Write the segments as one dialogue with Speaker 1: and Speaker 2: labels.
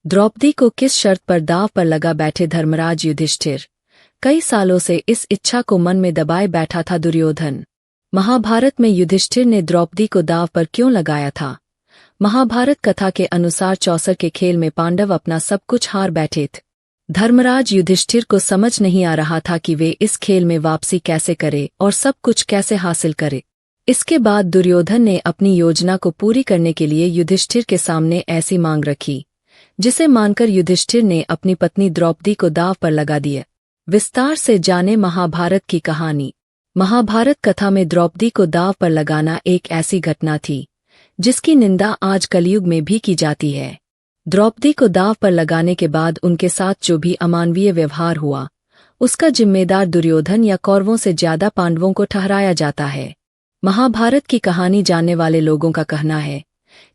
Speaker 1: द्रौपदी को किस शर्त पर दांव पर लगा बैठे धर्मराज युधिष्ठिर। कई सालों से इस इच्छा को मन में दबाए बैठा था दुर्योधन। महाभारत में युधिष्ठिर ने द्रौपदी को दांव पर क्यों लगाया था? महाभारत कथा के अनुसार चौसर के खेल में पांडव अपना सब कुछ हार बैठे थे। धर्मराज युधिष्ठिर को समझ नहीं आ रहा था कि वे इस खेल में वापसी कैसे करे और सब कुछ कैसे हासिल करे। इसके बाद दुर्योधन ने अपनी योजना को पूरी करने के लिए युधिष्ठिर के सामने ऐसी मांग रखी, जिसे मानकर युधिष्ठिर ने अपनी पत्नी द्रौपदी को दांव पर लगा दिया। विस्तार से जाने महाभारत की कहानी। महाभारत कथा में द्रौपदी को दांव पर लगाना एक ऐसी घटना थी जिसकी निंदा आज कलयुग में भी की जाती है। द्रौपदी को दांव पर लगाने के बाद उनके साथ जो भी अमानवीय व्यवहार हुआ, उसका जिम्मेदार दुर्योधन या कौरवों से ज्यादा पांडवों को ठहराया जाता है। महाभारत की कहानी जानने वाले लोगों का कहना है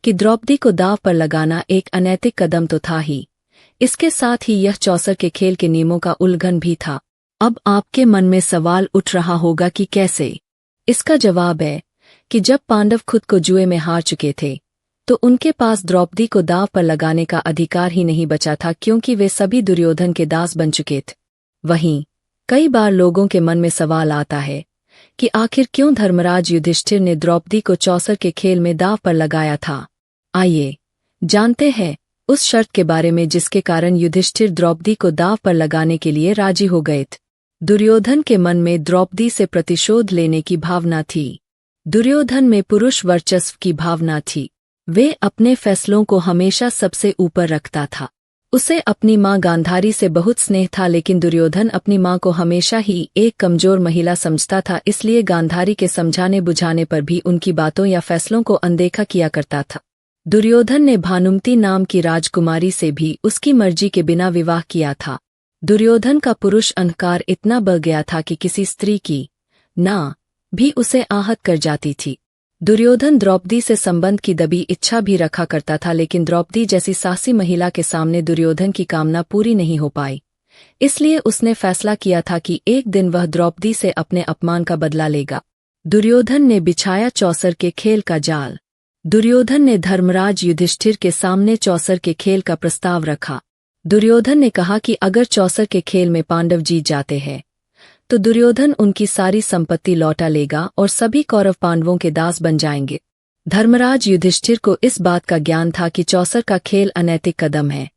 Speaker 1: कि द्रौपदी को दांव पर लगाना एक अनैतिक कदम तो था ही, इसके साथ ही यह चौसर के खेल के नियमों का उल्लंघन भी था। अब आपके मन में सवाल उठ रहा होगा कि कैसे? इसका जवाब है कि जब पांडव खुद को जुए में हार चुके थे तो उनके पास द्रौपदी को दांव पर लगाने का अधिकार ही नहीं बचा था, क्योंकि वे सभी दुर्योधन के दास बन चुके थे। वहीं कई बार लोगों के मन में सवाल आता है कि आखिर क्यों धर्मराज युधिष्ठिर ने द्रौपदी को चौसर के खेल में दांव पर लगाया था। आइए जानते हैं उस शर्त के बारे में जिसके कारण युधिष्ठिर द्रौपदी को दांव पर लगाने के लिए राजी हो गए थे। दुर्योधन के मन में द्रौपदी से प्रतिशोध लेने की भावना थी। दुर्योधन में पुरुष वर्चस्व की भावना थी। वे अपने फैसलों को हमेशा सबसे ऊपर रखता था। उसे अपनी मां गांधारी से बहुत स्नेह था, लेकिन दुर्योधन अपनी मां को हमेशा ही एक कमजोर महिला समझता था, इसलिए गांधारी के समझाने बुझाने पर भी उनकी बातों या फैसलों को अनदेखा किया करता था। दुर्योधन ने भानुमती नाम की राजकुमारी से भी उसकी मर्जी के बिना विवाह किया था। दुर्योधन का पुरुष अहंकार इतना बढ़ गया था कि किसी स्त्री की ना भी उसे आहत कर जाती थी। दुर्योधन द्रौपदी से संबंध की दबी इच्छा भी रखा करता था, लेकिन द्रौपदी जैसी साहसी महिला के सामने दुर्योधन की कामना पूरी नहीं हो पाई। इसलिए उसने फैसला किया था कि एक दिन वह द्रौपदी से अपने अपमान का बदला लेगा। दुर्योधन ने बिछाया चौसर के खेल का जाल। दुर्योधन ने धर्मराज युधिष्ठिर के सामने चौसर के खेल का प्रस्ताव रखा। दुर्योधन ने कहा कि अगर चौसर के खेल में पांडव जीत जाते हैं तो दुर्योधन उनकी सारी संपत्ति लौटा लेगा और सभी कौरव पांडवों के दास बन जाएंगे। धर्मराज युधिष्ठिर को इस बात का ज्ञान था कि चौसर का खेल अनैतिक कदम है,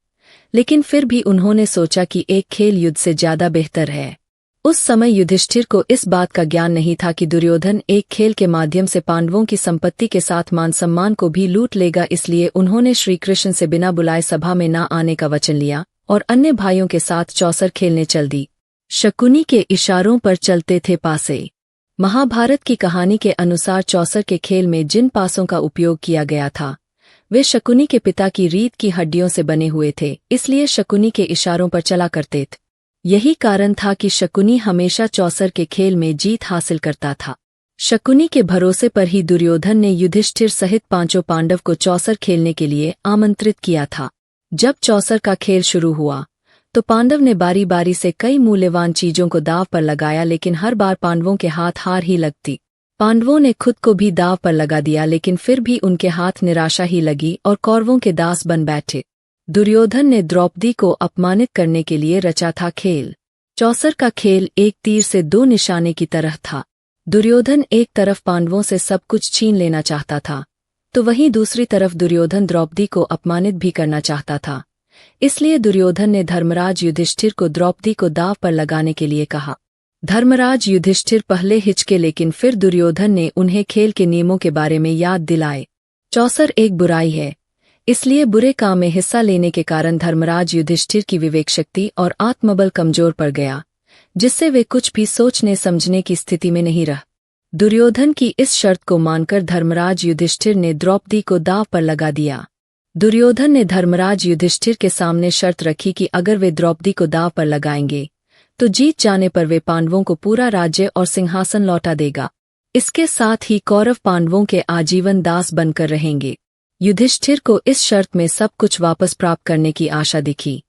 Speaker 1: लेकिन फिर भी उन्होंने सोचा कि एक खेल युद्ध से ज्यादा बेहतर है। उस समय युधिष्ठिर को इस बात का ज्ञान नहीं था कि दुर्योधन एक खेल के माध्यम से पांडवों की संपत्ति के साथ मान सम्मान को भी लूट लेगा। इसलिए उन्होंने श्रीकृष्ण से बिना बुलाए सभा में न आने का वचन लिया और अन्य भाइयों के साथ चौसर खेलने चल दी। शकुनी के इशारों पर चलते थे पासे। महाभारत की कहानी के अनुसार चौसर के खेल में जिन पासों का उपयोग किया गया था वे शकुनी के पिता की रीत की हड्डियों से बने हुए थे, इसलिए शकुनी के इशारों पर चला करते थे। यही कारण था कि शकुनी हमेशा चौसर के खेल में जीत हासिल करता था। शकुनी के भरोसे पर ही दुर्योधन ने युधिष्ठिर सहित पांचों पांडव को चौसर खेलने के लिए आमंत्रित किया था। जब चौसर का खेल शुरू हुआ तो पांडव ने बारी बारी से कई मूल्यवान चीजों को दांव पर लगाया, लेकिन हर बार पांडवों के हाथ हार ही लगती। पांडवों ने खुद को भी दांव पर लगा दिया, लेकिन फिर भी उनके हाथ निराशा ही लगी और कौरवों के दास बन बैठे। दुर्योधन ने द्रौपदी को अपमानित करने के लिए रचा था खेल। चौसर का खेल एक तीर से दो निशाने की तरह था। दुर्योधन एक तरफ पांडवों से सब कुछ छीन लेना चाहता था, तो वहीं दूसरी तरफ दुर्योधन द्रौपदी को अपमानित भी करना चाहता था। इसलिए दुर्योधन ने धर्मराज युधिष्ठिर को द्रौपदी को दांव पर लगाने के लिए कहा। धर्मराज युधिष्ठिर पहले हिचके, लेकिन फिर दुर्योधन ने उन्हें खेल के नियमों के बारे में याद दिलाए। चौसर एक बुराई है, इसलिए बुरे काम में हिस्सा लेने के कारण धर्मराज युधिष्ठिर की विवेक शक्ति और आत्मबल कमजोर पड़ गया, जिससे वे कुछ भी सोचने समझने की स्थिति में नहीं रह। दुर्योधन की इस शर्त को मानकर धर्मराज युधिष्ठिर ने द्रौपदी को दांव पर लगा दिया। दुर्योधन ने धर्मराज युधिष्ठिर के सामने शर्त रखी कि अगर वे द्रौपदी को दांव पर लगाएंगे तो जीत जाने पर वे पांडवों को पूरा राज्य और सिंहासन लौटा देगा। इसके साथ ही कौरव पांडवों के आजीवन दास बनकर रहेंगे। युधिष्ठिर को इस शर्त में सब कुछ वापस प्राप्त करने की आशा दिखी,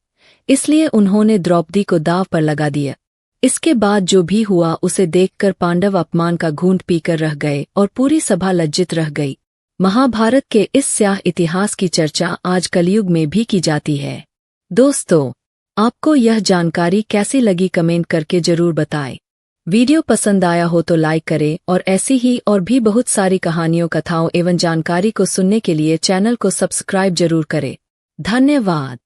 Speaker 1: इसलिए उन्होंने द्रौपदी को दांव पर लगा दिया। इसके बाद जो भी हुआ उसे देखकर पांडव अपमान का घूंट पीकर रह गए और पूरी सभा लज्जित रह गई। महाभारत के इस स्याह इतिहास की चर्चा आज कलयुग में भी की जाती है। दोस्तों, आपको यह जानकारी कैसी लगी कमेंट करके जरूर बताएं। वीडियो पसंद आया हो तो लाइक करें और ऐसी ही और भी बहुत सारी कहानियों, कथाओं एवं जानकारी को सुनने के लिए चैनल को सब्सक्राइब जरूर करें। धन्यवाद।